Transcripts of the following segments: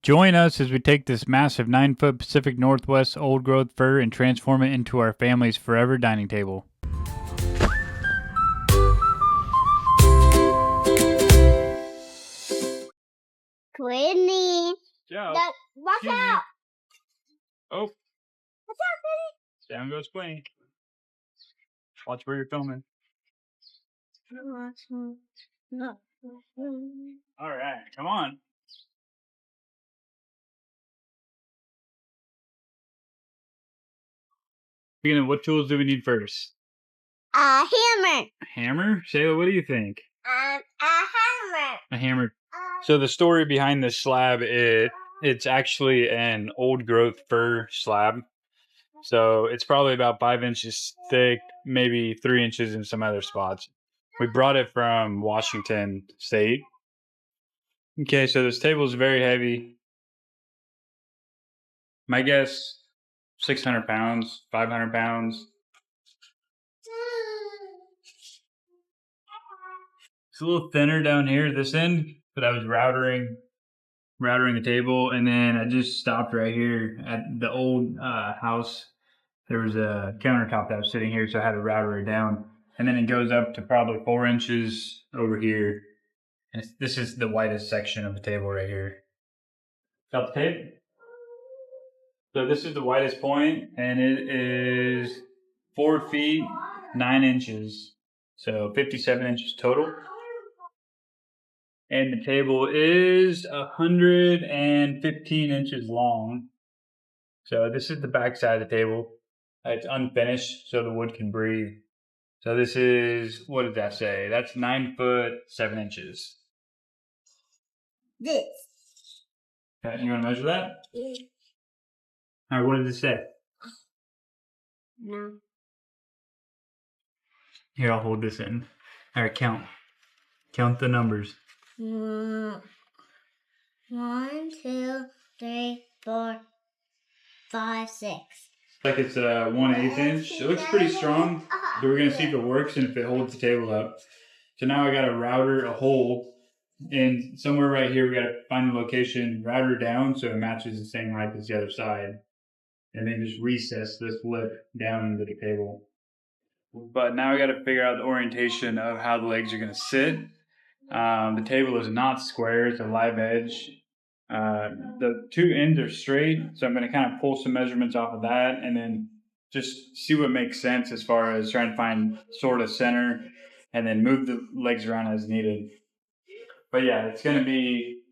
Join us as we take this massive 9-foot Pacific Northwest old growth fir and transform it into our family's forever dining table. Quinny. Joe. Watch out! Oh. Watch out, Quinny! Down goes Quinny. Watch where you're filming. Alright, come on. What tools do we need first? A hammer. A hammer? Shayla, what do you think? A hammer. A hammer. So the story behind this slab, it's actually an old growth fir slab. So it's probably about 5 inches thick, maybe 3 inches in some other spots. We brought it from Washington State. Okay, so this table is very heavy. My guess, 600 pounds, 500 pounds. It's a little thinner down here at this end, but I was routering the table, and then I just stopped right here at the old house. There was a countertop that was sitting here, so I had to router it down. And then it goes up to probably 4 inches over here. And this is the widest section of the table right here. Got the tape? So this is the widest point, and it is 4 feet 9 inches. So 57 inches total. And the table is 115 inches long. So this is the back side of the table. It's unfinished, so the wood can breathe. So this is, what did that say? That's 9 foot 7 inches. This. Okay, you want to measure that? Yeah. All right, what did it say? No. Here, I'll hold this in. All right, count. Count the numbers. 1, 2, 3, 4, 5, 6. Like it's a 1/8 inch. It looks pretty strong, so we're gonna see if it works and if it holds the table up. So now I gotta router a hole, and somewhere right here we gotta find the location, router down so it matches the same height as the other side, and then just recess this lip down into the table. But now I gotta figure out the orientation of how the legs are gonna sit. The table is not square; it's a live edge. The two ends are straight, so I'm going to kind of pull some measurements off of that and then just see what makes sense as far as trying to find sort of center and then move the legs around as needed. But yeah, it's going to be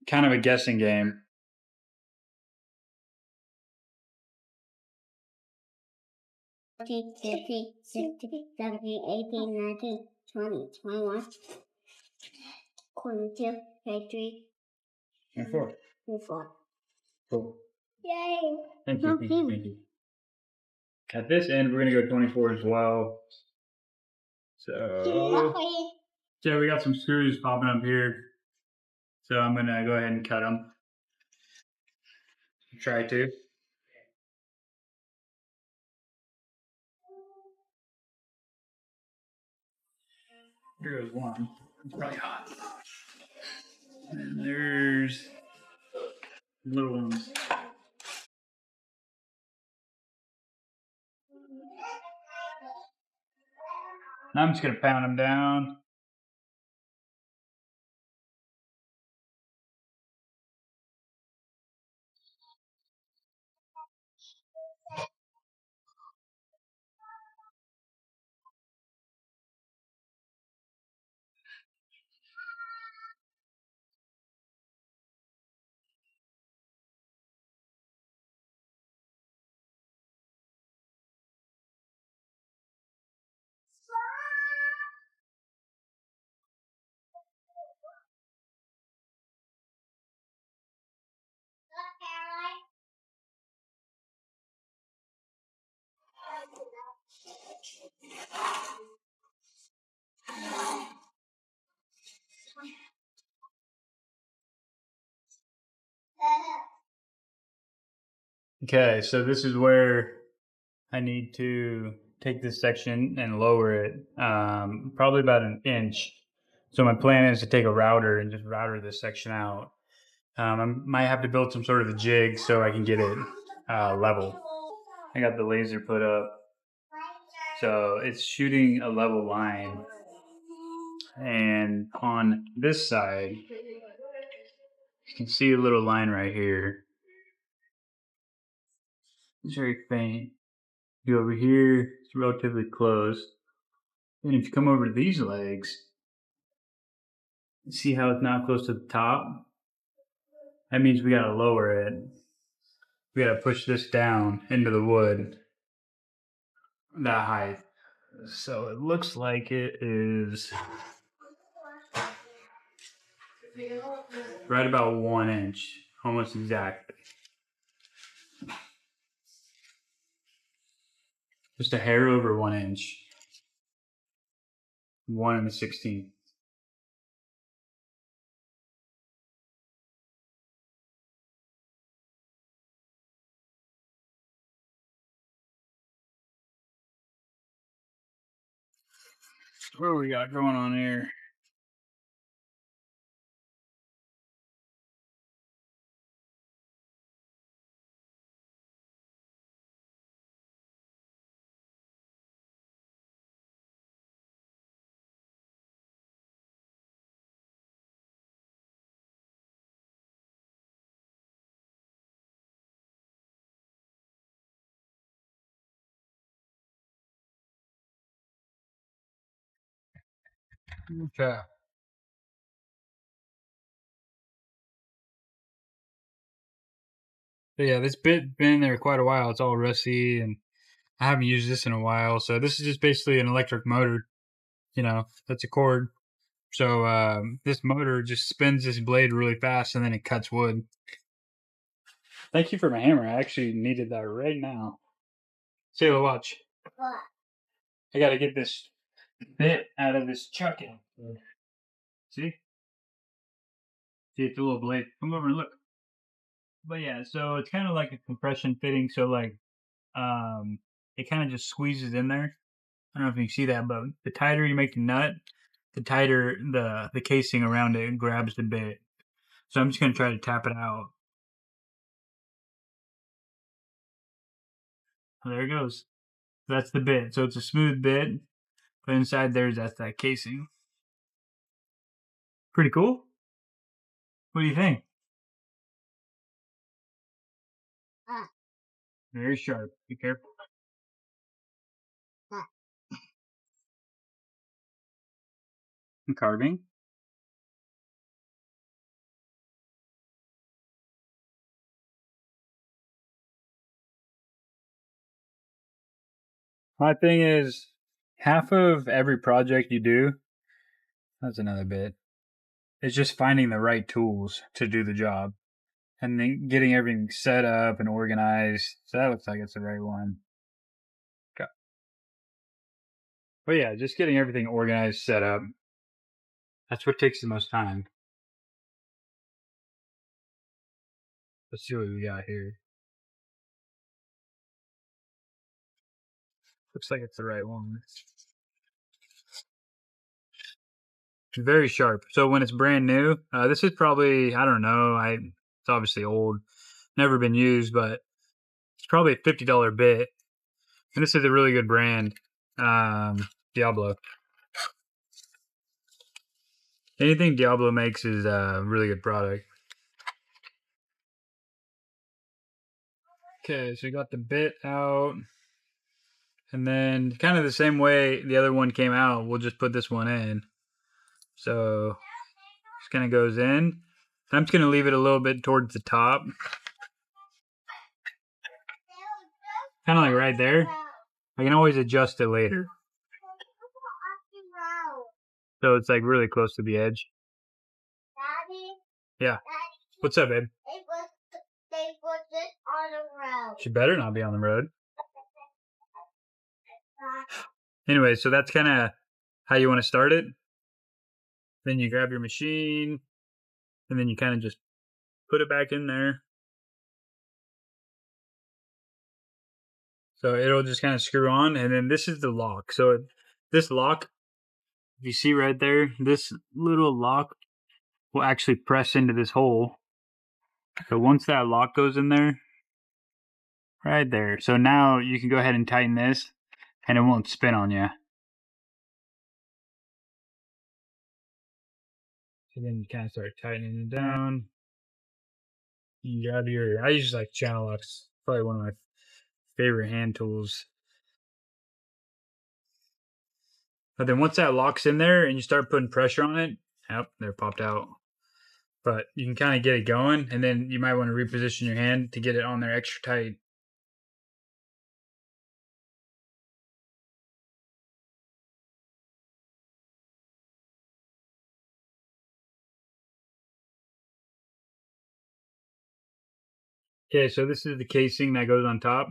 kind of a guessing game. Fifty, 60, 70, 18, 19, 20, 21, 22, 23, 24. 24. Cool. Yay! Thank you, thank you, thank you. At this end, we're going to go 24 as well. So we got some screws popping up here. So I'm going to go ahead and cut them. Try to. Here goes one. It's probably hot. And there's little ones. Now I'm just going to pound them down. Okay, so this is where I need to take this section and lower it, probably about an inch. So my plan is to take a router and just router this section out. I might have to build some sort of a jig so I can get it level. I got the laser put up, so it's shooting a level line. And on this side, you can see a little line right here. It's very faint. You go over here, it's relatively close. And if you come over to these legs, see how it's not close to the top? That means we gotta lower it. We gotta push this down into the wood that height. So it looks like it is right about 1 inch, almost exactly. Just a hair over 1 inch. 1 and 1/16. What we got going on here? Okay. So yeah, this bit been in there quite a while. It's all rusty, and I haven't used this in a while. So this is just basically an electric motor. That's a cord. So this motor just spins this blade really fast, and then it cuts wood. Thank you for my hammer. I actually needed that right now. Sayla, watch. What? I gotta get this bit out of this chucking. See? See, it's a little blade. Come over and look. But yeah, so it's kind of like a compression fitting. So like, it kind of just squeezes in there. I don't know if you can see that, but the tighter you make the nut, the tighter the casing around it grabs the bit. So I'm just gonna try to tap it out. There it goes. That's the bit. So it's a smooth bit, but inside that's that casing. Pretty cool. What do you think? Very sharp. Be careful. And carving. My thing is, half of every project you do, that's another bit, is just finding the right tools to do the job. And then getting everything set up and organized. So that looks like it's the right one. Okay. But yeah, just getting everything organized, set up. That's what takes the most time. Let's see what we got here. Looks like it's the right one. It's very sharp. So when it's brand new, this is probably, I don't know, it's obviously old, never been used, but it's probably a $50 bit. And this is a really good brand, Diablo. Anything Diablo makes is a really good product. Okay, so we got the bit out. And then kind of the same way the other one came out, we'll just put this one in. So just kind of goes in. I'm just going to leave it a little bit towards the top. Kind of like right there. I can always adjust it later. So it's like really close to the edge. Daddy? Yeah. Daddy? What's up, babe? They put this on the road. She better not be on the road. Anyway, so that's kind of how you want to start it. Then you grab your machine, and then you kind of just put it back in there. So it'll just kind of screw on, and then this is the lock. So this lock, if you see right there, this little lock will actually press into this hole, So once that lock goes in there, right there. So now you can go ahead and tighten this and it won't spin on you. So then you kind of start tightening it down. You grab your, I use like channel locks, probably one of my favorite hand tools. But then once that lock's in there and you start putting pressure on it, yep, there popped out. But you can kind of get it going, and then you might want to reposition your hand to get it on there extra tight. Okay, so this is the casing that goes on top.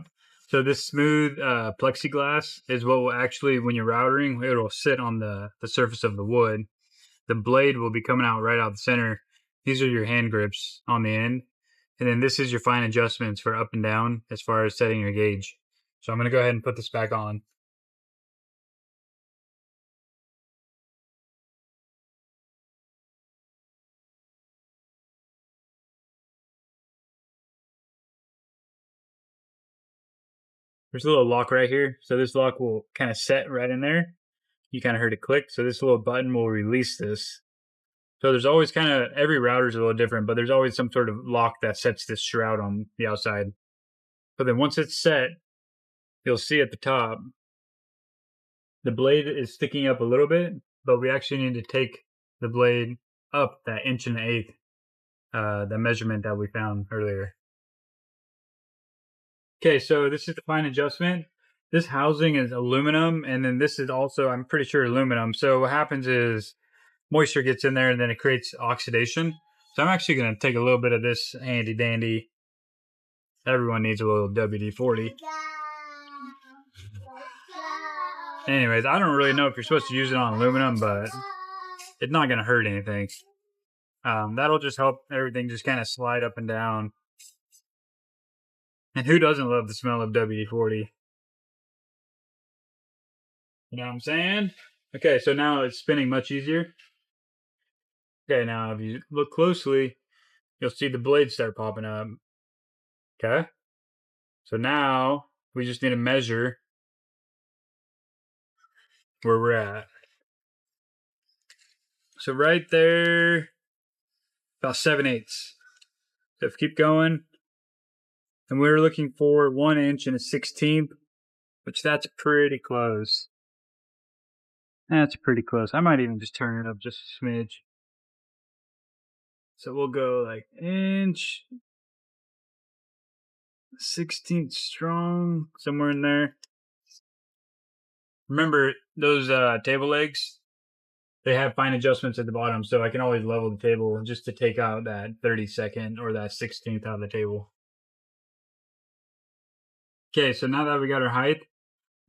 So this smooth plexiglass is what will actually, when you're routering, it'll sit on the surface of the wood. The blade will be coming out right out the center. These are your hand grips on the end. And then this is your fine adjustments for up and down as far as setting your gauge. So I'm going to go ahead and put this back on. There's a little lock right here. So this lock will kind of set right in there. You kind of heard it click. So this little button will release this. So there's always kind of, every router is a little different, but there's always some sort of lock that sets this shroud on the outside. So then once it's set, you'll see at the top, the blade is sticking up a little bit, but we actually need to take the blade up that 1.1 inches, the measurement that we found earlier. Okay, so this is the fine adjustment. This housing is aluminum, and then this is also, I'm pretty sure, aluminum. So what happens is moisture gets in there and then it creates oxidation. So I'm actually going to take a little bit of this handy dandy. Everyone needs a little WD-40. Anyways, I don't really know if you're supposed to use it on aluminum, but it's not going to hurt anything. That'll just help everything just kind of slide up and down. And who doesn't love the smell of WD-40? You know what I'm saying? Okay, so now it's spinning much easier. Okay, now if you look closely, you'll see the blades start popping up. Okay? So now we just need to measure where we're at. So right there, about 7/8. So if we keep going, and we were looking for 1 inch and a 1/16, which that's pretty close. That's pretty close. I might even just turn it up just a smidge. So we'll go like inch, 1/16 strong, somewhere in there. Remember those table legs? They have fine adjustments at the bottom, so I can always level the table just to take out that 32nd or that 16th out of the table. Okay, so now that we got our height,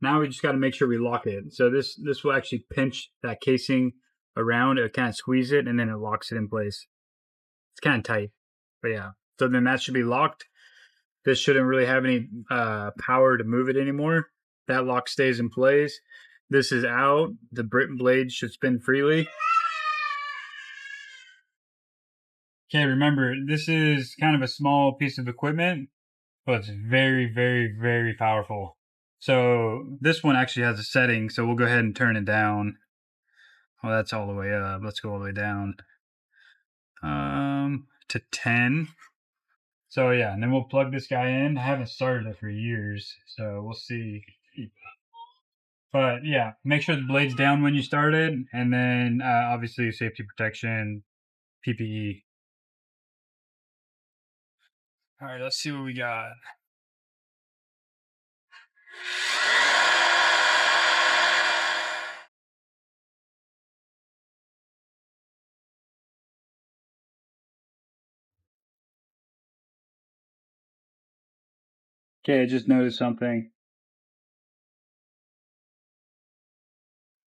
now we just got to make sure we lock it. So this will actually pinch that casing around, it kind of squeeze it, and then it locks it in place. It's kind of tight, but yeah. So then that should be locked. This shouldn't really have any power to move it anymore. That lock stays in place. This is out. The blade should spin freely. Okay, remember, this is kind of a small piece of equipment, but it's very, very, very powerful. So this one actually has a setting, so we'll go ahead and turn it down. Oh, that's all the way up. Let's go all the way down. To 10. So yeah, and then we'll plug this guy in. I haven't started it for years, so we'll see. But yeah, make sure the blade's down when you start it, and then obviously safety protection, PPE. All right, let's see what we got. Okay, I just noticed something.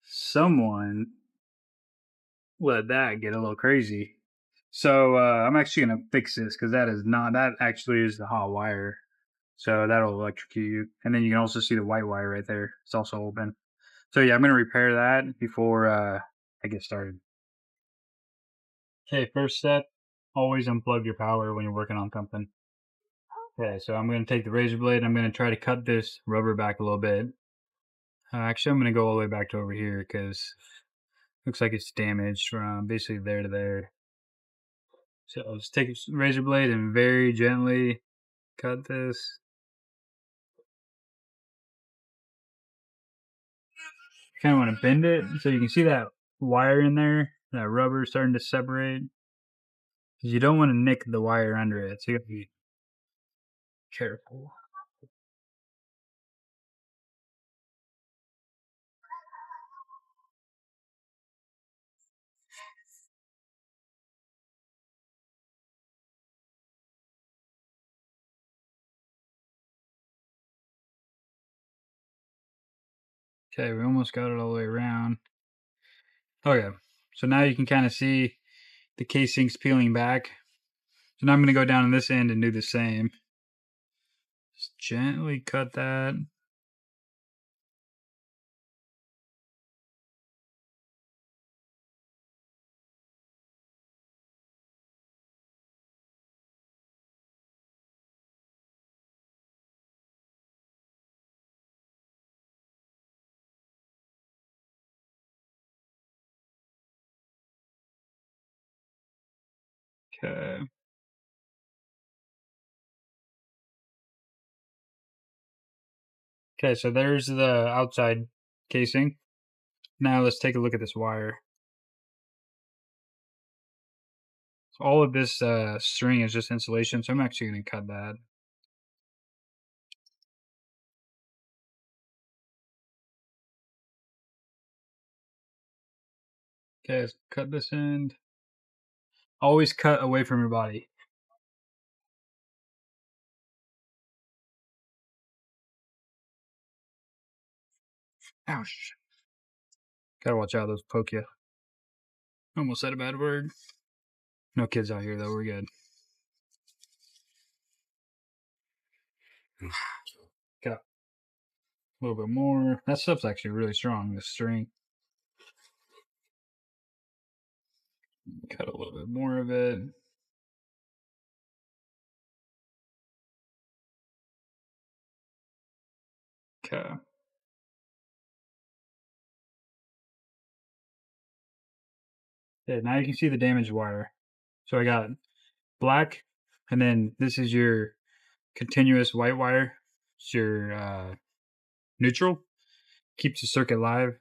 Someone let that get a little crazy. So I'm actually gonna fix this because that actually is the hot wire. So that'll electrocute you. And then you can also see the white wire right there. It's also open. So yeah, I'm gonna repair that before I get started. Okay, first step, always unplug your power when you're working on something. Okay, so I'm going to take the razor blade. I'm going to try to cut this rubber back a little bit. Actually, I'm going to go all the way back to over here because looks like it's damaged from basically there to there. So I'll just take a razor blade and very gently cut this. You kind of want to bend it so you can see that wire in there, that rubber starting to separate. Because you don't want to nick the wire under it, so you have to be careful. Okay, we almost got it all the way around. Okay, so now you can kind of see the casing's peeling back. So now I'm going to go down on this end and do the same. Just gently cut that. Okay. Okay, so there's the outside casing. Now let's take a look at this wire. So all of this string is just insulation, so I'm actually going to cut that. Okay, let's cut this end. Always cut away from your body. Ouch. Gotta watch out, those poke you. Almost said a bad word. No kids out here, though. We're good. Got a little bit more. That stuff's actually really strong, this string. Cut a little bit more of it. Okay. Yeah, now you can see the damaged wire. So I got black, and then this is your continuous white wire. It's your neutral. Keeps the circuit live.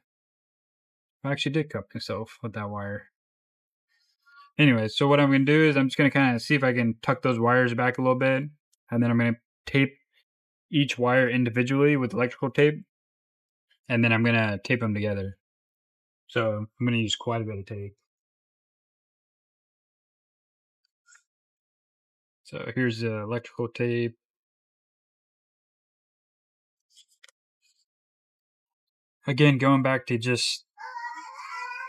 I actually did cut myself with that wire. Anyway, so what I'm going to do is I'm just going to kind of see if I can tuck those wires back a little bit. And then I'm going to tape each wire individually with electrical tape. And then I'm going to tape them together. So I'm going to use quite a bit of tape. So here's the electrical tape. Again, going back to just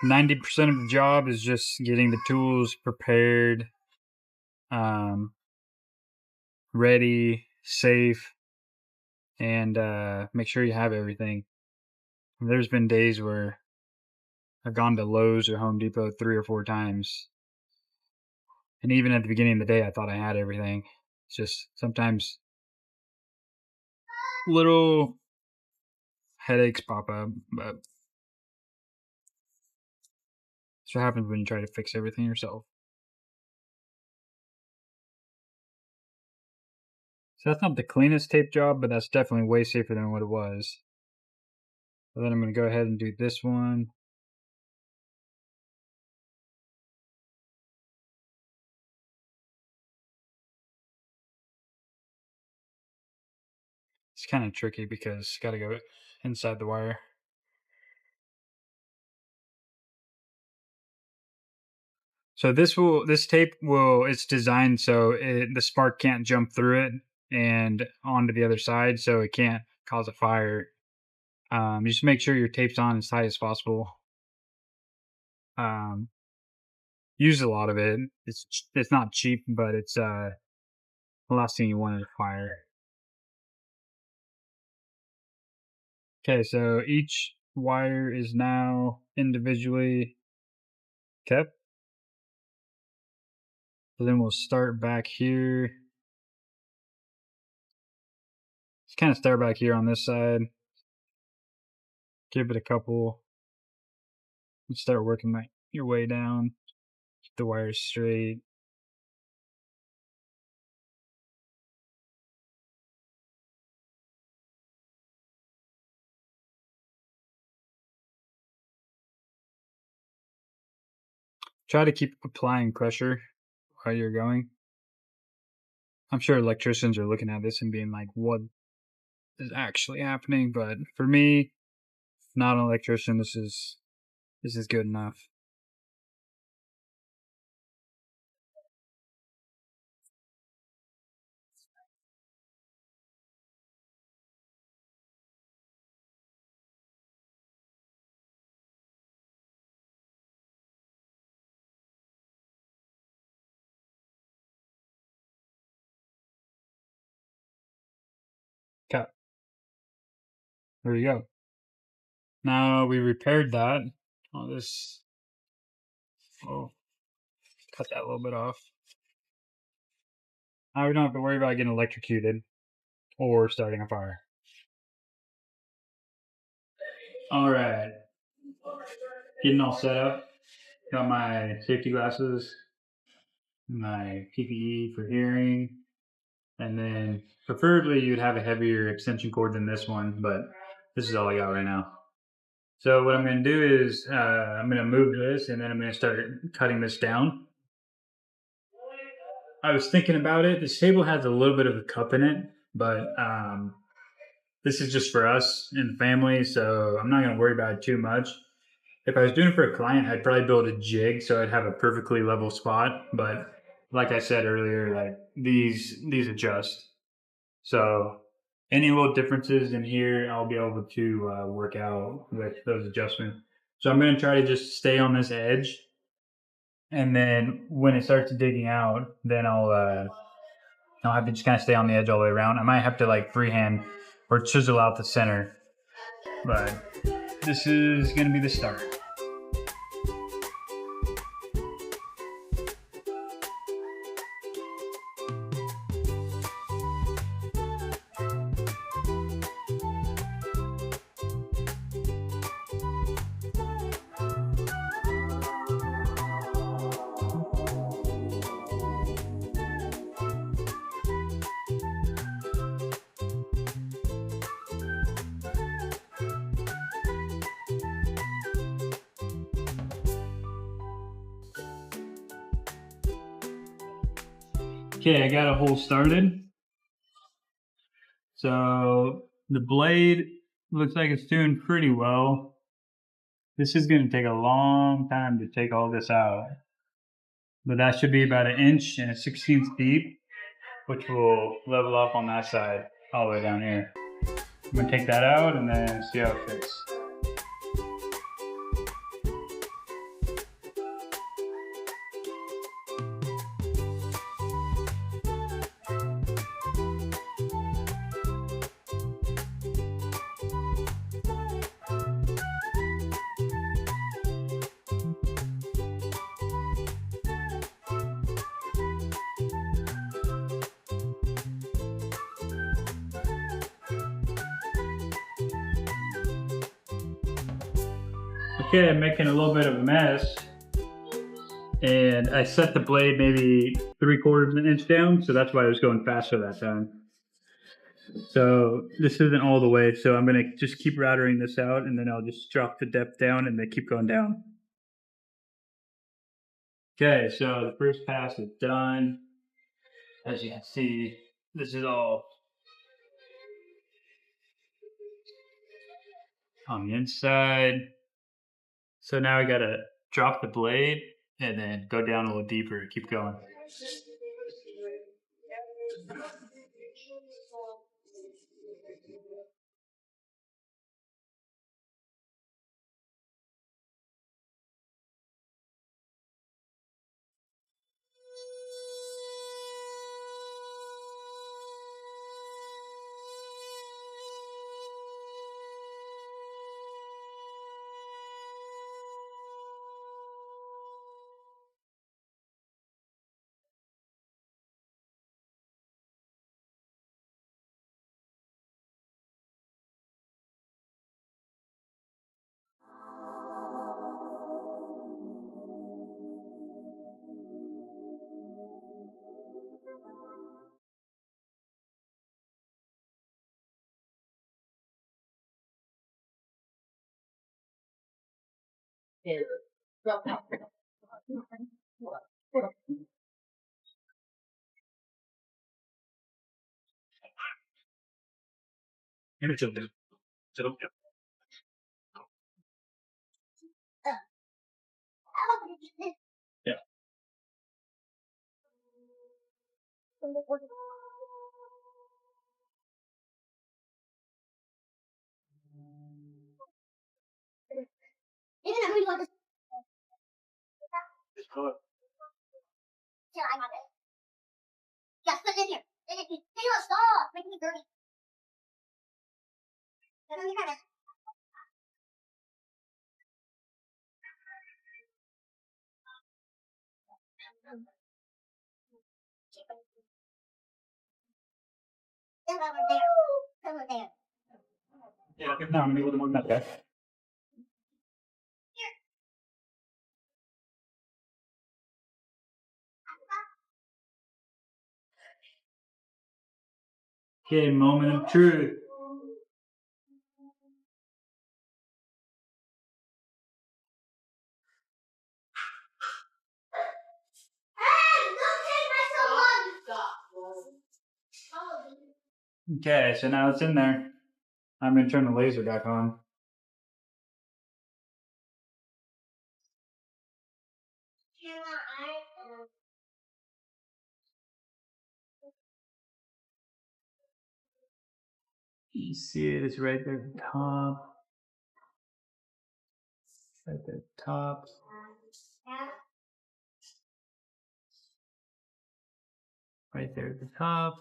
90% of the job is just getting the tools prepared, ready, safe, and make sure you have everything. There's been days where I've gone to Lowe's or Home Depot 3 or 4 times. And even at the beginning of the day, I thought I had everything. It's just sometimes little headaches pop up, but that's what happens when you try to fix everything yourself. So that's not the cleanest tape job, but that's definitely way safer than what it was. So then I'm going to go ahead and do this one. It's kind of tricky because got to go inside the wire. So this tape will it's designed so the spark can't jump through it and onto the other side, so it can't cause a fire. Just make sure your tape's on as tight as possible. Um, use a lot of it. It's not cheap, but it's the last thing you want is a fire. Okay, so each wire is now individually kept. So then we'll start back here. Just kind of start back here on this side. Give it a couple. And start working your way down. Keep the wires straight. Try to keep applying pressure while you're going. I'm sure electricians are looking at this and being like, what is actually happening? But for me, not an electrician, this is good enough. Cut. There we go. Now we repaired that. Oh, this. Oh, cut that a little bit off. Now we don't have to worry about getting electrocuted or starting a fire. All right. Getting all set up. Got my safety glasses, my PPE for hearing, and then preferably you'd have a heavier extension cord than this one, but this is all I got right now. So what I'm going to do is I'm going to move this and then I'm going to start cutting this down. I was thinking about it. This table has a little bit of a cup in it, but this is just for us and the family, so I'm not going to worry about it too much. If I was doing it for a client, I'd probably build a jig so I'd have a perfectly level spot. But like I said earlier, like these adjust. So any little differences in here, I'll be able to work out with those adjustments. So I'm going to try to just stay on this edge, and then when it starts digging out, then I'll have to just kind of stay on the edge all the way around. I might have to like freehand or chisel out the center, but this is going to be the start. Okay, I got a hole started. So the blade looks like it's doing pretty well. This is going to take a long time to take all this out. But that should be about 1 1/16 inch deep, which will level off on that side all the way down here. I'm going to take that out and then see how it fits. Okay, I'm making a little bit of a mess. And I set the blade maybe 3/4 of an inch down, so that's why I was going faster that time. So this isn't all the way, so I'm going to just keep routering this out, and then I'll just drop the depth down and then keep going down. Okay, so the first pass is done. As you can see, this is all on the inside. So now I gotta drop the blade and then go down a little deeper, keep going. Yeah. Yes, put it in here. Stop making it dirty. Over there. Yeah, no, I'm gonna go to more than that, guys. Okay, moment of truth. Hey, don't take my salon. Okay, so now it's in there. I'm gonna turn the laser back on. You see it, it's right there at the top. Right there at the top. Right there at the top.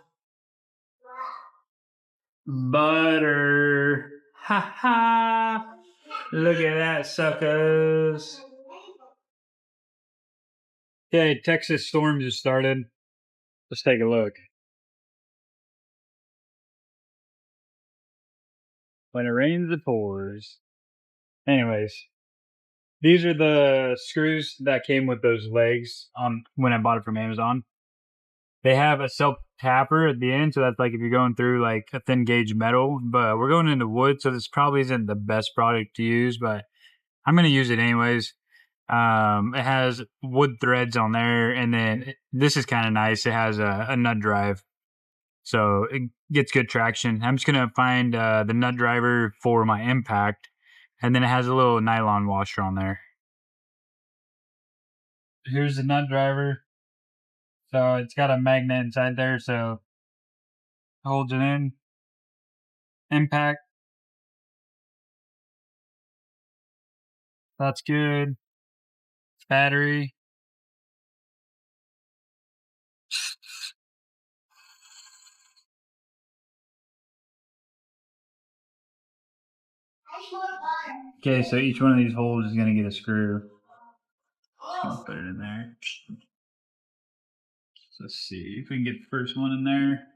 Butter. Ha ha. Look at that, suckers. Okay, Texas storm just started. Let's take a look. When it rains, it pours. Anyways, these are the screws that came with those legs when I bought it from Amazon. They have a self tapper at the end, so that's like if you're going through like a thin gauge metal. But we're going into wood, so this probably isn't the best product to use, but I'm gonna use it anyways. It has wood threads on there, and then this is kind of nice. It has a nut drive, so it gets good traction. I'm just gonna find the nut driver for my impact, and then it has a little nylon washer on there. Here's the nut driver. So it's got a magnet inside there, so it holds it in. Impact. That's good. Battery. Okay, so each one of these holes is going to get a screw. Just going to put it in there. So let's see if we can get the first one in there.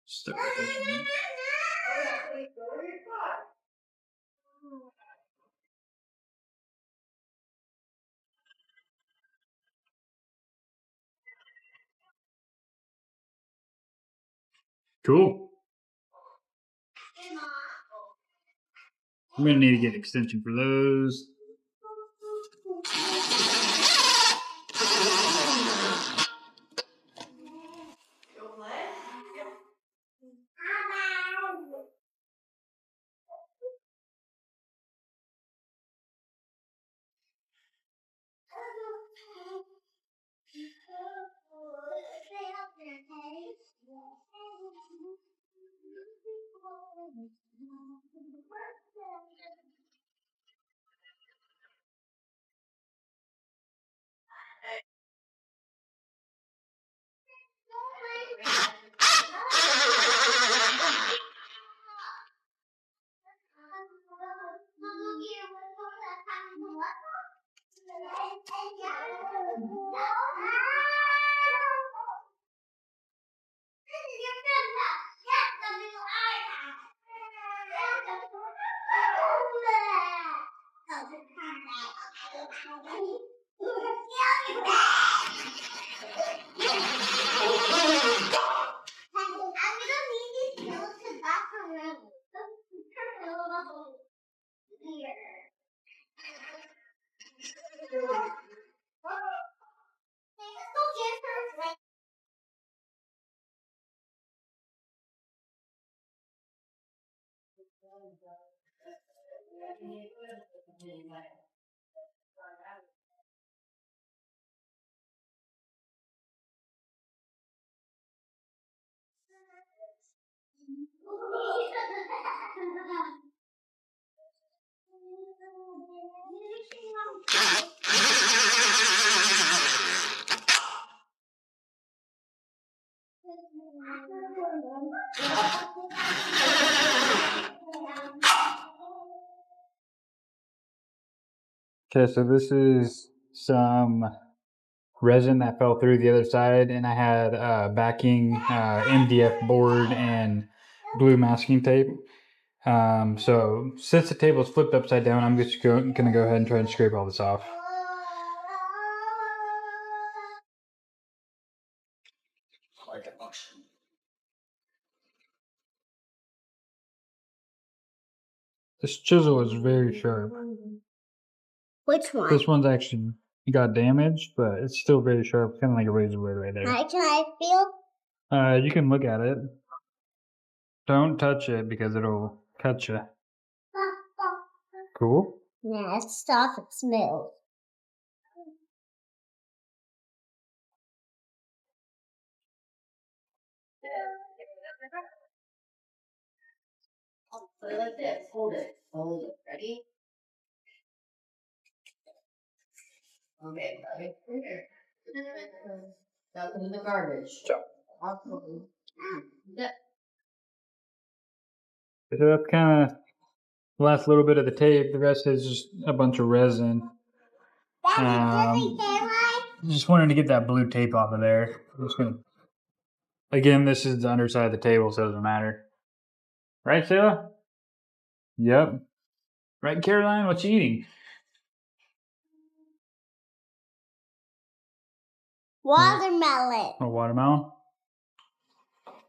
Start with this one. Cool. I'm going to need to get an extension for those. Okay, so this is some resin that fell through the other side, and I had backing MDF board and blue masking tape. So since the table is flipped upside down, I'm just gonna go ahead and try and scrape all this off. This chisel is very sharp. Which one? This one's actually got damaged, but it's still very sharp, kind of like a razor blade right there. Can I feel? You can look at it. Don't touch it because it'll cut you. Cool. Yeah, it's stuff. It smells. Put it like this. Hold it. Hold it. Ready? Okay, right here. Now put in the garbage. Awesome. Yeah. So that's kind of the last little bit of the tape. The rest is just a bunch of resin. Just wanted to get that blue tape off of there. I'm just gonna... Again, this is the underside of the table, so it doesn't matter. Right, Sarah? Yep. Right, Caroline? What you eating? Watermelon. A watermelon?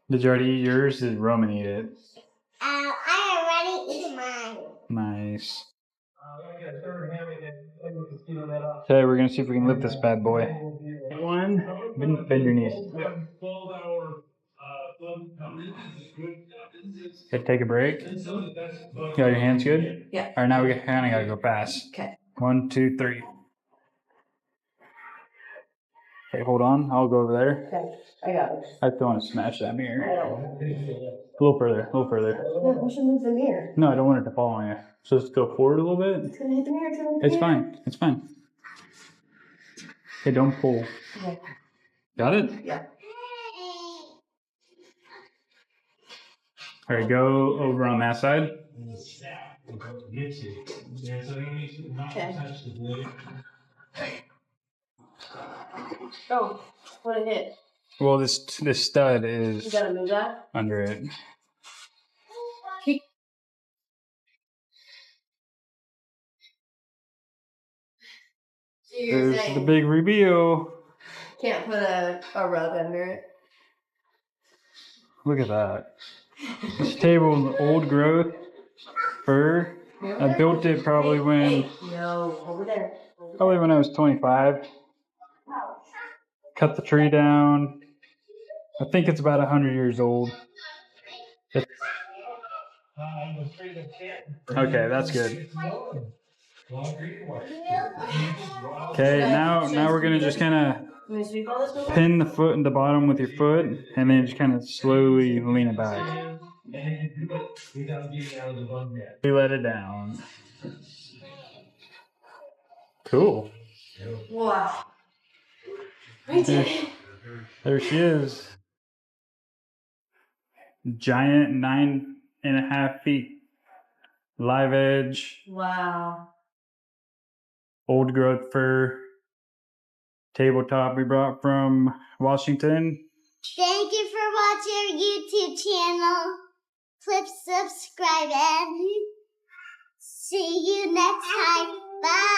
Did you already eat yours? Did Roman eat it? I already eat mine. Nice. Okay, we're gonna see if we can lift this bad boy. One, bend your knees. Okay, take a break. You got your hands good? Yeah. All right, now we kind of gotta go fast. Okay. 1, 2, 3. Okay, hold on. I'll go over there. Okay. I got it. I don't want to smash that mirror. A little further, a little further. Yeah, I should move the mirror. No, I don't want it to fall on you. So just go forward a little bit. It's gonna hit the mirror. It's fine. It's fine. Okay, don't pull. Okay. Got it? Yeah. All right, go over on that side. Okay. Oh, what it hit? Well, this stud You is gotta move that. under it. So you're There's saying the big reveal. can't put a rug under it? Look at that. This table is old growth fir. I built it probably when No, over there. Probably when I was 25. Cut the tree down. I think it's about 100 years old. Okay, that's good. Okay, now we're gonna just kind of pin the foot in the bottom with your foot, and then just kind of slowly lean it back. We let it down. Cool. Wow. We did it. There she is. Giant 9.5 feet. Live edge. Wow. Old growth fir. Tabletop we brought from Washington. Thank you for watching our YouTube channel. Click subscribe and see you next time. Bye.